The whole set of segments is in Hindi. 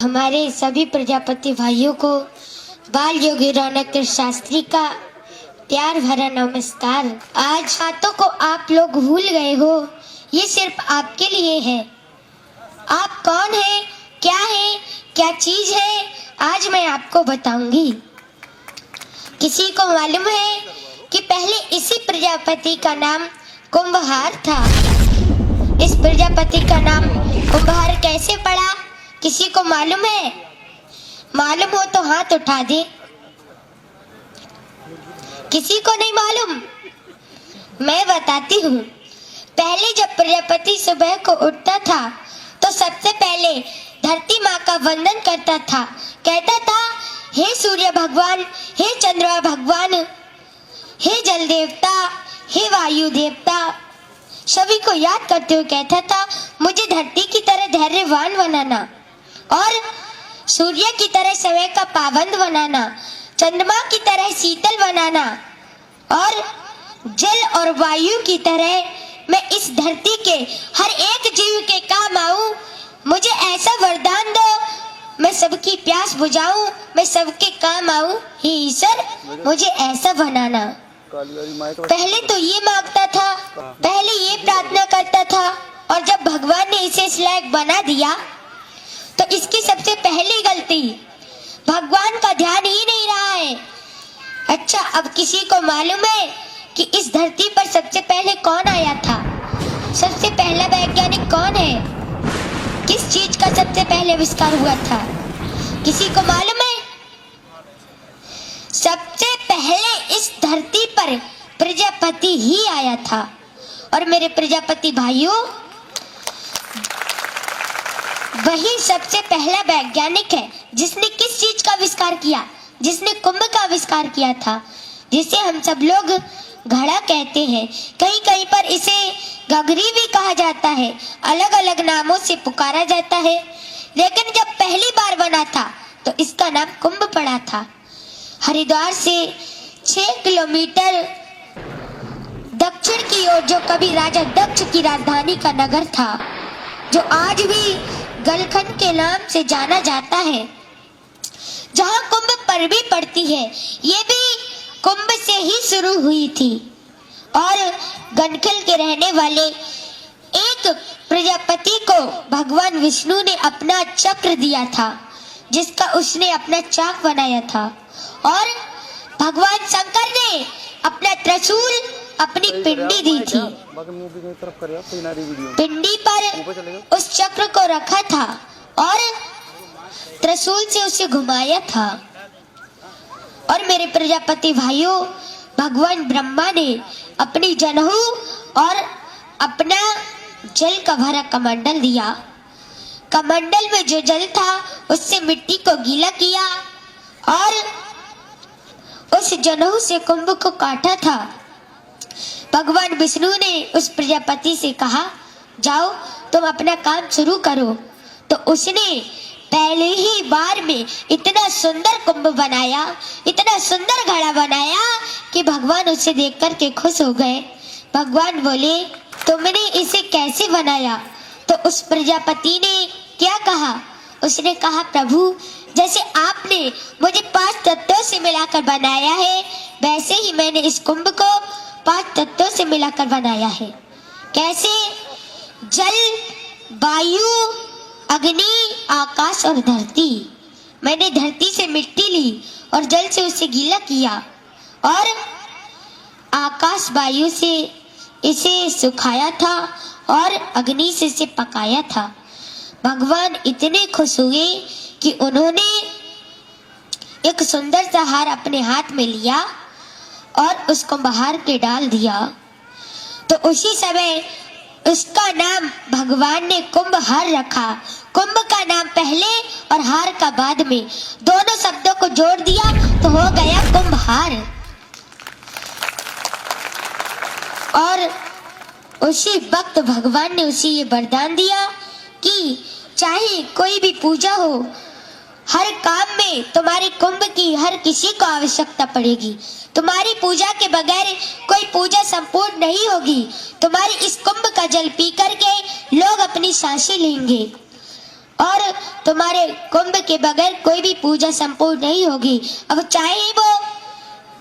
हमारे सभी प्रजापति भाइयों को बाल योगी रौनक शास्त्री का प्यार भरा नमस्कार। आज बातों को आप लोग भूल गए हो, ये सिर्फ आपके लिए है। आप कौन है, क्या चीज है, आज मैं आपको बताऊंगी। किसी को मालूम है कि पहले इसी प्रजापति का नाम कुंभहार था। इस प्रजापति का नाम कुंभहार कैसे पड़ा, किसी को मालूम है? मालूम हो तो हाथ उठा दे। किसी को नहीं मालूम? मैं बताती हूँ। पहले जब प्रजापति सुबह को उठता था तो सबसे पहले धरती माँ का वंदन करता था। कहता था, हे सूर्य भगवान, हे चंद्रमा भगवान, हे जल देवता, हे वायु देवता, सभी को याद करते हुए कहता था, मुझे धरती की तरह धैर्यवान बनाना और सूर्य की तरह समय का पाबंद बनाना, चंद्रमा की तरह शीतल बनाना और जल और वायु की तरह मैं इस धरती के हर एक जीव के काम आऊं। मुझे ऐसा वरदान दो, मैं सबकी प्यास बुझाऊं, मैं सबके काम आऊं। हे ईश्वर, मुझे ऐसा बनाना। पहले तो ये मांगता था, पहले ये प्रार्थना करता था, और जब भगवान ने इसे इस लायक बना दिया तो इसकी सबसे पहली गलती, भगवान का ध्यान ही नहीं रहा है। अच्छा, अब किसी को मालूम है कि इस धरती पर सबसे पहले कौन आया था? सबसे पहला वैज्ञानिक कौन है? किस चीज का सबसे पहले आविष्कार हुआ था? किसी को मालूम है? सबसे पहले इस धरती पर प्रजापति ही आया था। और मेरे प्रजापति भाइयों, वही सबसे पहला वैज्ञानिक है जिसने किस चीज का आविष्कार किया? जिसने कुंभ का आविष्कार किया था, जिसे हम सब लोग घड़ा कहते हैं। कहीं कहीं पर इसे गगरी भी कहा जाता है, अलग अलग नामों से पुकारा जाता है। लेकिन जब पहली बार बना था तो इसका नाम कुंभ पड़ा था। हरिद्वार से 6 किलोमीटर दक्षिण की ओर जो कभी राजा दक्ष की राजधानी का नगर था, जो आज भी गलखंड के नाम से जाना जाता है, जहाँ कुंभ परवी पड़ती है, ये भी कुंभ से ही शुरू हुई थी। और गनखल के रहने वाले एक प्रजापति को भगवान विष्णु ने अपना चक्र दिया था, जिसका उसने अपना चाक बनाया था। और भगवान शंकर ने अपना त्रिशूल, अपनी पिंडी दी थी। पिंडी पर उस चक्र को रखा था और त्रिशूल से उसे घुमाया था। और मेरे प्रजापति भाइयों, भगवान ब्रह्मा ने अपनी जनेऊ और अपना जल का भरा कमंडल दिया। कमंडल में जो जल था उससे मिट्टी को गीला किया और उस जनेऊ से कुंभ को काटा था। भगवान विष्णु ने उस प्रजापति से कहा, जाओ तुम अपना काम शुरू करो। तो उसने पहले ही बार में इतना सुंदर कुंभ बनाया, इतना सुंदर घड़ा बनाया कि भगवान उसे देख कर के खुश हो गए। भगवान बोले, तुमने इसे कैसे बनाया? तो उस प्रजापति ने क्या कहा? उसने कहा, प्रभु, जैसे आपने मुझे 5 तत्वों से मिलाकर बनाया है, वैसे ही मैंने इस कुंभ को 5 तत्वों से मिलाकर बनाया है। कैसे? जल, वायु, अग्नि, आकाश और धरती। मैंने धरती से मिट्टी ली और जल से उसे गीला किया और आकाश वायु से इसे सुखाया था और अग्नि से इसे पकाया था। भगवान इतने खुश हुए कि उन्होंने एक सुंदर सा हार अपने हाथ में लिया और उसको बाहर के डाल दिया। तो उसी समय उसका नाम भगवान ने कुंभहार रखा। कुंभ का नाम पहले और हार का बाद में, दोनों शब्दों को जोड़ दिया तो हो गया कुंभहार। और उसी वक्त भगवान ने उसे ये वरदान दिया कि चाहे कोई भी पूजा हो, हर काम में तुम्हारी कुंभ की हर किसी को आवश्यकता पड़ेगी। तुम्हारी पूजा के बगैर कोई पूजा संपूर्ण नहीं होगी। तुम्हारी इस कुंभ का जल पी करके लोग अपनी सांसें लेंगे और तुम्हारे कुंभ के बगैर कोई भी पूजा संपूर्ण नहीं होगी। अब चाहे वो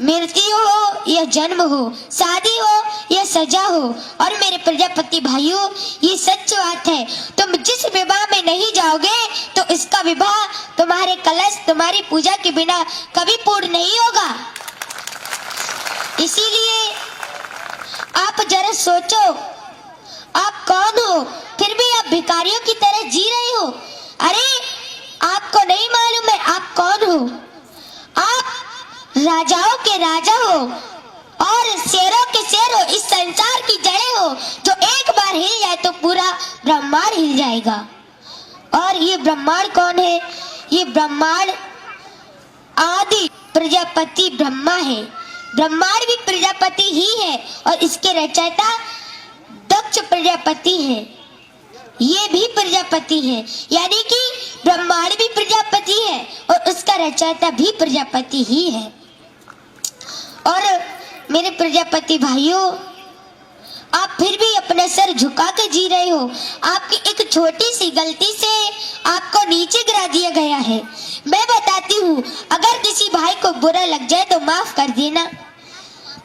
मृत्यु हो या जन्म हो, शादी हो या सजा हो। और मेरे प्रजापति भाइयों, ये सच बात है, तुम जिस विवाह में नहीं जाओगे तो इसका विवाह तुम्हारे कलश, तुम्हारी पूजा के बिना कभी पूर्ण नहीं होगा। इसीलिए आप जरा सोचो, आप कौन हो, फिर भी आप भिखारियों की तरह जी रहे हो। अरे आपको नहीं मालूम है आप कौन हो? आप राजाओं के राजा हो और शेरों के शेर हो, इस संसार की जड़ें हो। जो एक बार हिल जाए तो पूरा ब्रह्मांड हिल जाएगा। और ये ब्रह्मांड कौन है? ये ब्रह्मांड आदि प्रजापति ब्रह्मा है। ब्रह्मांड भी प्रजापति ही है और इसके रचयिता दक्ष प्रजापति है। ये भी प्रजापति है, यानी कि ब्रह्मांड भी प्रजापति है और उसका रचयिता भी प्रजापति ही है। और मेरे प्रजापति भाइयों, आप फिर भी अपना सर झुका कर जी रहे हो। आपकी एक छोटी सी गलती से आपको नीचे गिरा दिया गया है। मैं बताती हूँ, अगर किसी भाई को बुरा लग जाए तो माफ कर देना।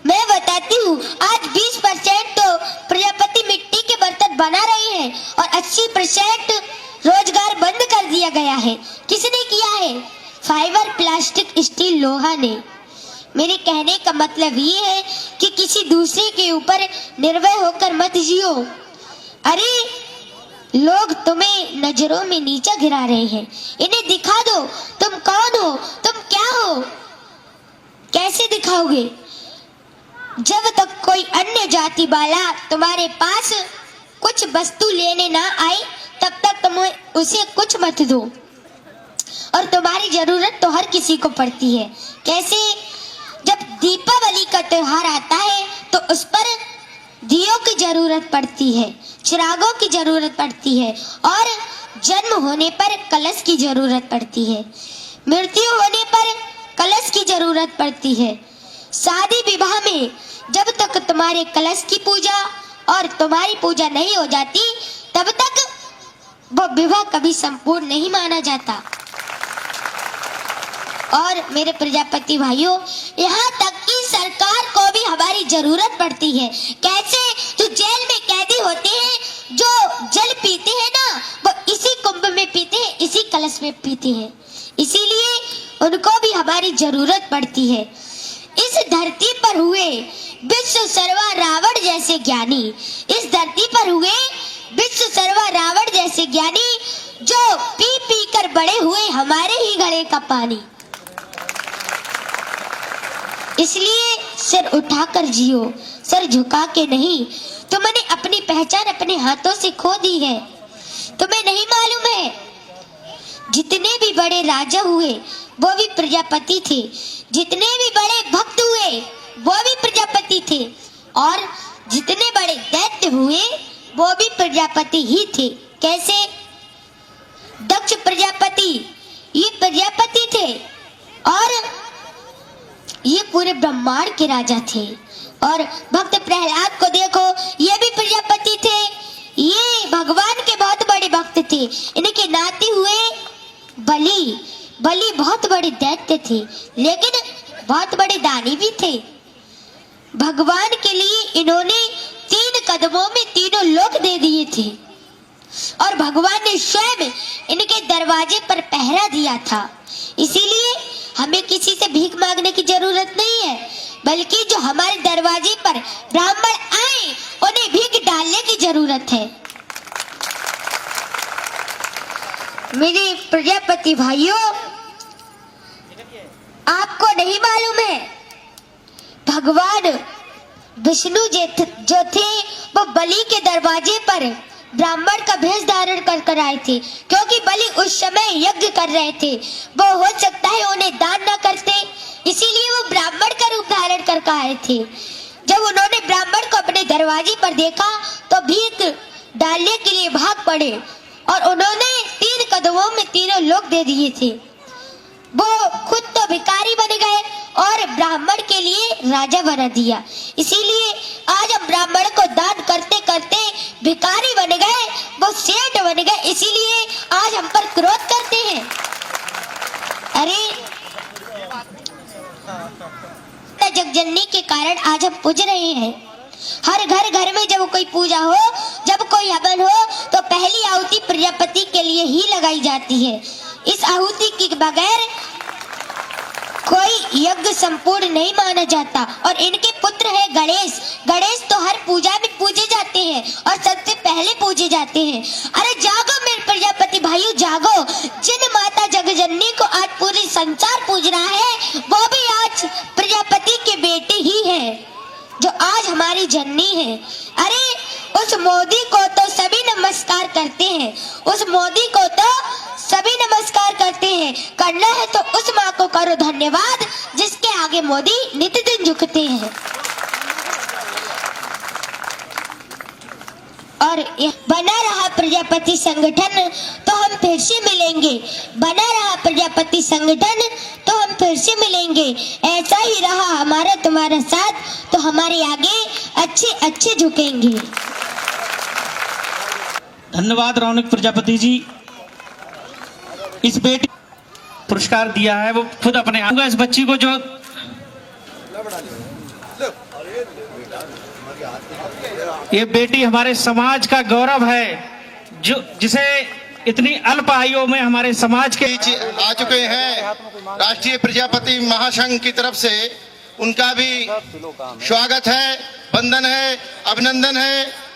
मैं बताती हूँ, आज 20% तो प्रजापति मिट्टी के बर्तन बना रहे हैं और 80% रोजगार बंद कर दिया गया है। किसने किया है? फाइबर, प्लास्टिक, स्टील, लोहा ने। मेरे कहने का मतलब ये है कि किसी दूसरे के ऊपर निर्भय होकर मत जियो। अरे लोग तुम्हें नजरों में नीचा गिरा रहे हैं, इन्हें दिखा दो तुम कौन हो, तुम क्या हो। कैसे दिखाओगे? जब तक कोई अन्य जाति वाला तुम्हारे पास कुछ वस्तु लेने ना आए तब तक तुम उसे कुछ मत दो। और तुम्हारी जरूरत तो हर किसी को पड़ती है। कैसे? जब दीपावली का त्योहार आता है तो उस पर दियों की जरूरत पड़ती है, चिरागों की जरूरत पड़ती है और जन्म होने पर कलश की जरूरत पड़ती है, मृत्यु होने पर कलश की जरूरत पड़ती है। शादी विवाह में जब तक तुम्हारे कलश की पूजा और तुम्हारी पूजा नहीं हो जाती तब तक वो विवाह कभी संपूर्ण नहीं माना जाता। और मेरे प्रजापति भाइयों, यहाँ तक कि सरकार को भी हमारी जरूरत पड़ती है। कैसे? जो जेल में कैदी होते हैं, जो जल पीते हैं ना, वो इसी कुंभ में पीते हैं, इसी कलश में पीते हैं। इसीलिए उनको भी हमारी जरूरत पड़ती है। इस धरती पर हुए विश्व सर्वा रावण जैसे ज्ञानी, इस धरती पर हुए विश्व सर्वा रावण जैसे ज्ञानी, जो पी पी कर बड़े हुए हमारे ही घड़े का पानी। इसलिए सिर उठाकर जियो, सर झुका के नहीं। तुमने अपनी पहचान अपने हाथों से खो दी है। तुम्हें नहीं मालूम है, जितने भी बड़े राजा हुए वो भी प्रजापति थे, जितने भी बड़े भक्त हुए वो भी प्रजापति थे और जितने बड़े दैत्य हुए वो भी प्रजापति ही थे। कैसे? दक्ष प्रजापति ये प्रजापति थे और ये पूरे ब्रह्मांड के राजा थे। और भक्त प्रहलाद को देखो, ये भी प्रजापति थे, ये भगवान के बहुत बड़े भक्त थे। इनके नाते हुए बलि, बलि बहुत बड़े दैत्य थे लेकिन बहुत बड़े दानी भी थे। भगवान के लिए इन्होंने 3 कदमों में तीनों लोक दे दिए थे और भगवान ने स्वयं इनके दरवाजे पर पहरा दिया था। इसीलिए हमें किसी से भीख मांगने की जरूरत नहीं है, बल्कि जो हमारे दरवाजे पर ब्राह्मण आए उन्हें भीख डालने की जरूरत है। मेरे प्रजापति भाइयों, आपको नहीं मालूम है, भगवान विष्णु जो थे वो बलि के दरवाजे पर ब्राह्मण का भेष धारण कर आए थे, क्योंकि बलि उस समय यज्ञ कर रहे थे। वो हो सकता है उन्हें दान न करते, इसीलिए वो ब्राह्मण का रूप धारण कर आए थे। जब उन्होंने ब्राह्मण को अपने दरवाजे पर देखा तो भीख डालने के लिए भाग पड़े और उन्होंने 3 कदमों में तीनों लोक दे दिए थे। वो खुद तो भिखारी बन गए और ब्राह्मण के लिए राजा बना दिया। इसीलिए आज हम ब्राह्मण को दान करते करते भिखारी बन गए, वो सेठ बन गए, इसीलिए आज हम पर क्रोध करते हैं। अरे जगजननी के कारण आज हम पूज रहे हैं। हर घर में जब कोई पूजा हो, जब कोई हवन हो, तो पहली आहुति प्रजापति के लिए ही लगाई जाती है। इस आहुति के बगैर कोई यज्ञ संपूर्ण नहीं माना जाता। और इनके पुत्र है गणेश। गणेश तो हर पूजा में पूजे जाते हैं और सबसे पहले पूजे जाते हैं। अरे जागो मेरे प्रजापति भाइयों, जागो। जिन माता जगजननी को आज पूरी संसार पूज रहा है, वो भी आज प्रजापति के बेटे ही है, जो आज हमारी जननी है। अरे उस मोदी को तो सभी नमस्कार करते हैं, उस मोदी को तो सभी नमस्कार करते हैं। करना है तो उस माँ को करो धन्यवाद, जिसके आगे मोदी नित्य दिन झुकते हैं। और बना रहा प्रजापति संगठन तो हम फिर से मिलेंगे, बना रहा प्रजापति संगठन तो हम फिर से मिलेंगे। ऐसा ही रहा हमारा तुम्हारा साथ तो हमारे आगे अच्छे अच्छे झुकेंगे। धन्यवाद रौनक प्रजापति जी। इस बेटी पुरस्कार दिया है, वो खुद अपने आप इस बच्ची को, जो ये बेटी हमारे समाज का गौरव है, जो जिसे इतनी अल्प आयु में हमारे समाज के आ चुके हैं। राष्ट्रीय प्रजापति महासंघ की तरफ से उनका भी स्वागत है, वंदन है, अभिनंदन है।